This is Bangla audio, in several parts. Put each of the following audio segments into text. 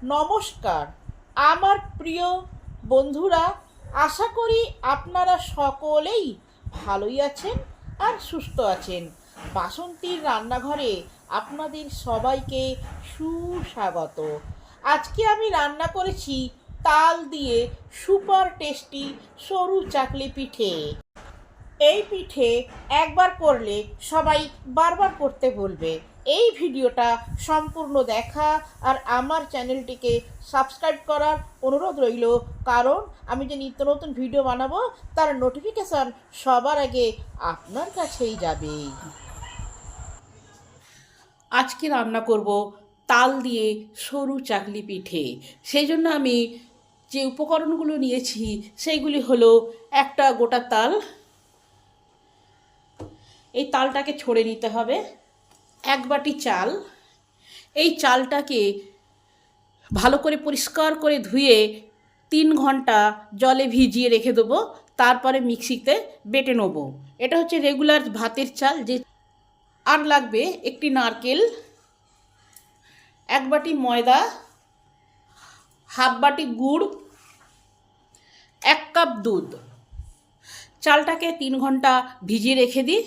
নমস্কার আমার প্রিয় বন্ধুরা, আশা করি আপনারা সকলেই ভালোই আছেন আর সুস্থ আছেন। বাসন্তীর রান্নাঘরে আপনাদের সবাইকে সুস্বাগত। আজকে আমি রান্না করেছি তাল দিয়ে সুপার টেস্টি সরু চাকলি পিঠে। এই পিঠে একবার করলে সবাই বারবার করতে বলবে। এই ভিডিওটা সম্পূর্ণ দেখা আর আমার চ্যানেলটিকে সাবস্ক্রাইব করার অনুরোধ রইল, কারণ আমি যে নিত্য নতুন ভিডিও বানাবো তার নোটিফিকেশান সবার আগে আপনার কাছেই যাবে। আজকে রান্না করব তাল দিয়ে সরু চাকলি পিঠে। সেই জন্য আমি যে উপকরণগুলো নিয়েছি সেইগুলি হলো একটা গোটা তাল, এই তালটাকে ছড়ে নিতে হবে, এক বাটি চাল। এই চালটাকে ভালো করে পরিষ্কার করে ধুয়ে 3 ঘন্টা জলে ভিজিয়ে রেখে দেবো, তারপরে মিক্সিতে বেটে নেব। এটা হচ্ছে রেগুলার ভাতের চাল। যে আর লাগবে একটি নারকেল, 1 বাটি ময়দা, হাফ বাটি গুড়, 1 কাপ দুধ। চালটাকে 3 ঘন্টা ভিজিয়ে রেখে দিই।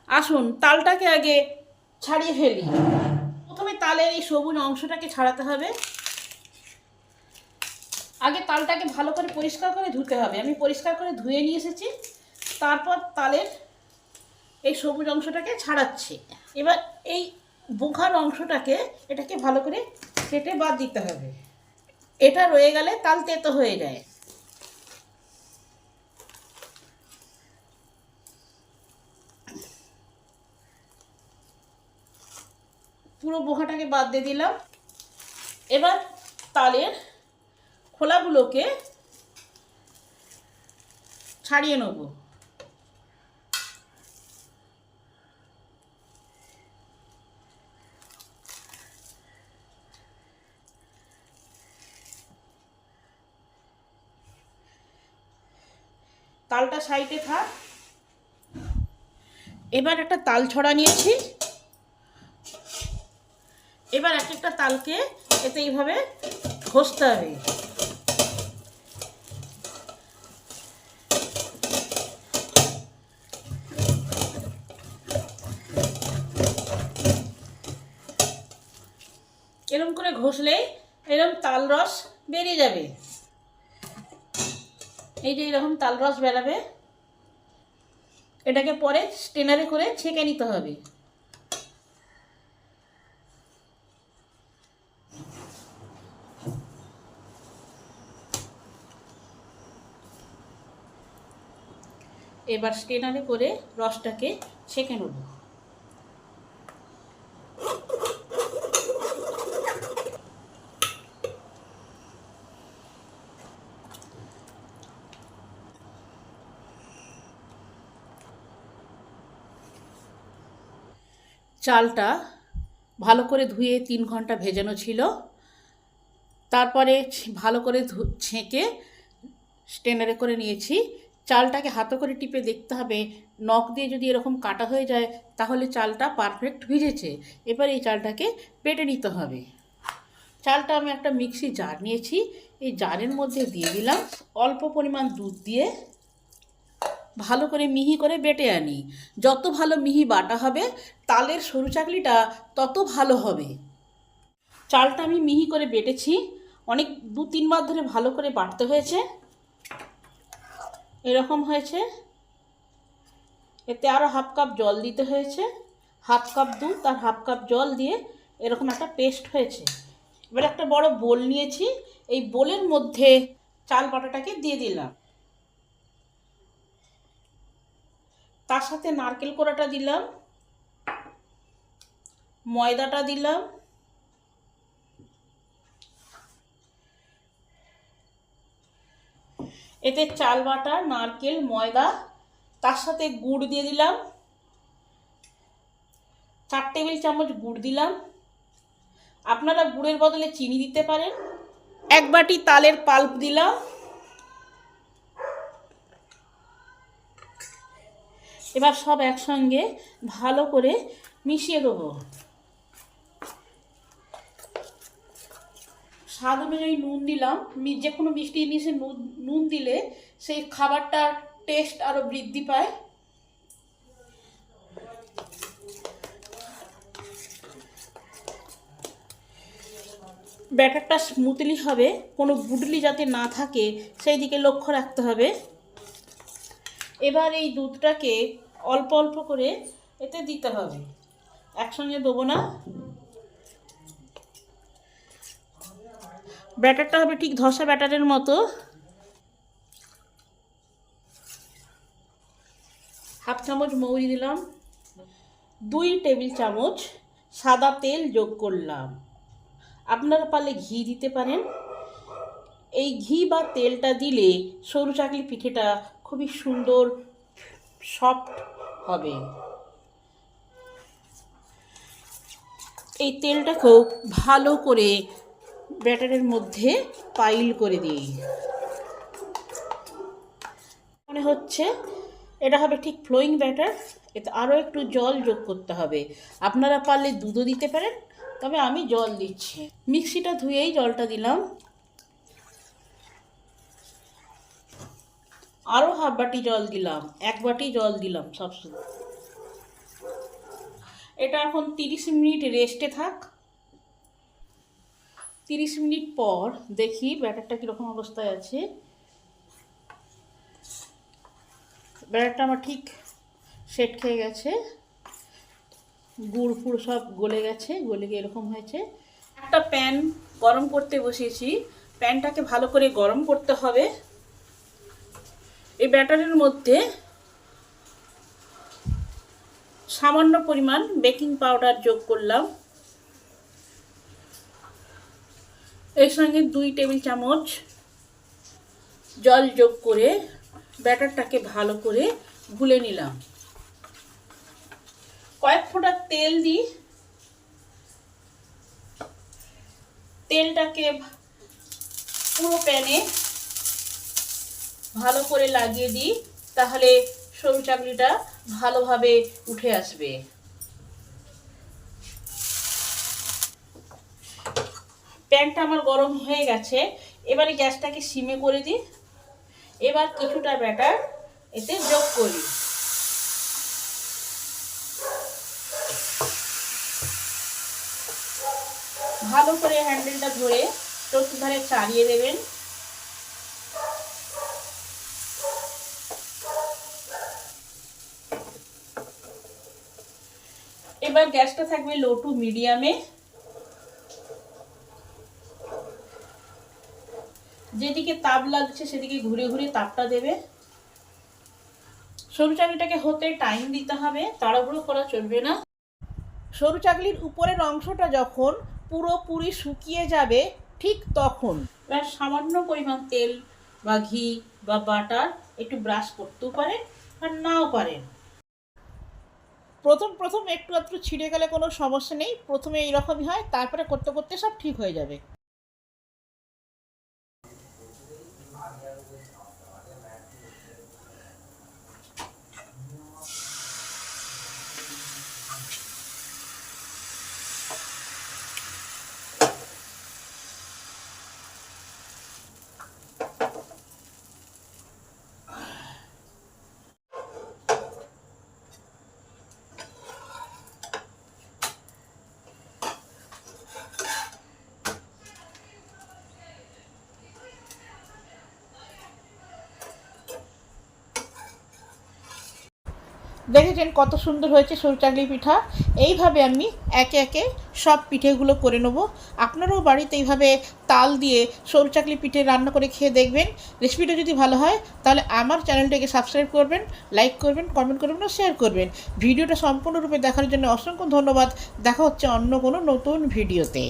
আসুন তালটাকে আগে ছাড়িয়ে ফেলি। প্রথমে তালের এই সবুজ অংশটাকে ছাড়াতে হবে। আগে তালটাকে ভালো করে পরিষ্কার করে ধুতে হবে। আমি পরিষ্কার করে ধুয়ে নিয়ে এসেছি, তারপর তালের এই সবুজ অংশটাকে ছাড়াচ্ছি। এবার এই বোখার অংশটাকে এটাকে ভালো করে কেটে বাদ দিতে হবে। এটা রয়ে গেলে তাল তেতো হয়ে যায়। পুরো বোখাটাকে বাদ দিয়ে দিলাম। এবার তালের খোলাগুলোকে ছাড়িয়ে নেব। তালটা সাইডে থাক। এবার একটা তাল ছড়া নিয়েছি। এবার এক একটা তালকে এতে এইভাবে ঘষতে হবে। এরকম করে ঘষলেই এরকম তাল রস বেরিয়ে যাবে। এই যে এরকম তাল রস বেরাবে, এটাকে পরে স্টেনারে করে ছেঁকে নিতে হবে। এবার স্টেনারে করে রসটাকে ছেঁকে নেব। চালটা ভালো করে ধুয়ে 3 ঘন্টা ভেজানো ছিল, তারপরে ভালো করে ছেঁকে স্টেনারে করে নিয়েছি। চালটাকে হাতে করে টিপে দেখতে হবে, নখ দিয়ে যদি এরকম কাটা হয়ে যায় তাহলে চালটা পারফেক্ট ভিজেছে। এবার এই চালটাকে বেটে নিতে হবে। চালটা আমি একটা মিক্সি জার নিয়েছি, এই জারের মধ্যে দিয়ে দিলাম। অল্প পরিমাণ দুধ দিয়ে ভালো করে মিহি করে বেটে আনি। যত ভালো মিহি বাটা হবে তালের সরু চাকলিটা তত ভালো হবে। চালটা আমি মিহি করে বেটেছি, অনেক 2-3 বার ধরে ভালো করে বাটতে হয়েছে। এরকম হয়েছে। এতে আরও হাফ কাপ জল দিতে হয়েছে। হাফ কাপ দুধ আর হাফ কাপ জল দিয়ে এরকম একটা পেস্ট হয়েছে। এবার একটা বড় বোল নিয়েছি, এই বোলের মধ্যে চাল বাটাটাকে দিয়ে দিলাম। তার সাথে নারকেল কোড়াটা দিলাম, ময়দাটা দিলাম, এতে চাল বাটা, নারকেল, ময়দা, তার সাথে গুড় দিয়ে দিলাম। 4 টেবিল চামচ গুড় দিলাম। আপনারা গুড়ের বদলে চিনি দিতে পারেন। 1 বাটি তালের পাল্প দিলাম। এবার সব একসঙ্গে ভালো করে মিশিয়ে দেবো। স্বাদ অনুযায়ী নুন দিলাম। যে কোনো মিষ্টি জিনিসে নুন দিলে সেই খাবারটার টেস্ট আরও বৃদ্ধি পায়। ব্যাটারটা স্মুথলি হবে, কোনো গুটলি যাতে না থাকে সেই দিকে লক্ষ্য রাখতে হবে। এবার এই দুধটাকে অল্প অল্প করে এতে দিতে হবে, একসঙ্গে দেবো না। ব্যাটারটা হবে ঠিক ধসা ব্যাটারের মতো। হাফ চামচ মৌরি দিলাম, 2 টেবিল চামচ সাদা তেল যোগ করলাম। আপনারা পারলে ঘি দিতে পারেন। এই ঘি বা তেলটা দিলে সরু চাকলি পিঠেটা খুবই সুন্দর সফট হবে। এই তেলটাকেও ভালো করে ব্যাটারের মধ্যে পাইল করে দিই। মনে হচ্ছে এটা হবে ঠিক ফ্লোয়িং ব্যাটার। এতে আরও একটু জল যোগ করতে হবে। আপনারা পারলে দুধও দিতে পারেন, তবে আমি জল দিচ্ছি। মিক্সিটা ধুয়েই জলটা দিলাম। আরও হাফ বাটি জল দিলাম, 1 বাটি জল দিলাম সব শুধু। এটা এখন 30 মিনিট রেস্টে থাক। 30 মিনিট পর দেখি ব্যাটারটা কীরকম অবস্থায় আছে। ব্যাটারটা আমার ঠিক সেট খেয়ে গেছে, গুড় ফুড় সব গলে গেছে, গলে গিয়ে এরকম হয়েছে। একটা প্যান গরম করতে বসিয়েছি। প্যানটাকে ভালো করে গরম করতে হবে। এই ব্যাটারের মধ্যে সামান্য পরিমাণ বেকিং পাউডার যোগ করলাম। এর সঙ্গে 2 টেবিল চামচ জল যোগ করে ব্যাটারটাকে ভালো করে গুলে নিলাম। কয়েক ফোঁটা তেল দিই। তেলটাকে পুরো প্যানে ভালো করে লাগিয়ে দিই, তাহলে সরু চাকলিটা ভালোভাবে উঠে আসবে। প্যানটা আমার গরম হয়ে গেছে। এবারে গ্যাসটাকে সিমে করে দিই। এবার কিছুটা ব্যাটার এতে যোগ করি। ভালো করে হ্যান্ডেলটা ধরে চতুর্ধারে চালিয়ে দেবেন। এবার গ্যাসটা থাকবে লো টু মিডিয়ামে। যেদিকে তাপ লাগছে সেদিকে ঘুরে ঘুরে তাপটা দেবে। সরু চাকলিটাকে হতে টাইম দিতে হবে, তাড়াহুড়ো করা চলবে না। সরু চাকলির উপরের অংশটা যখন পুরোপুরি শুকিয়ে যাবে ঠিক তখন এবার সামান্য পরিমাণ তেল বা ঘি বা বাটার একটু ব্রাশ করতেও পারেন আর নাও পারেন। প্রথম একটু একটু ছিঁড়ে গেলে কোনো সমস্যা নেই, প্রথমে এইরকমই হয়, তারপরে করতে করতে সব ঠিক হয়ে যাবে। দেখেছেন কত সুন্দর হয়েছে সরু চাকলি পিঠা। এইভাবে আমি একে একে সব পিঠেগুলো করে নেব। আপনারাও বাড়িতে এইভাবে তাল দিয়ে সরু চাকলি পিঠে রান্না করে খেয়ে দেখবেন। রেসিপিটা যদি ভালো হয় তাহলে আমার চ্যানেলটাকে সাবস্ক্রাইব করবেন, লাইক করবেন, কমেন্ট করবেন ও শেয়ার করবেন। ভিডিওটা সম্পূর্ণরূপে দেখার জন্য অসংখ্য ধন্যবাদ। দেখা হচ্ছে অন্য কোনো নতুন ভিডিওতে।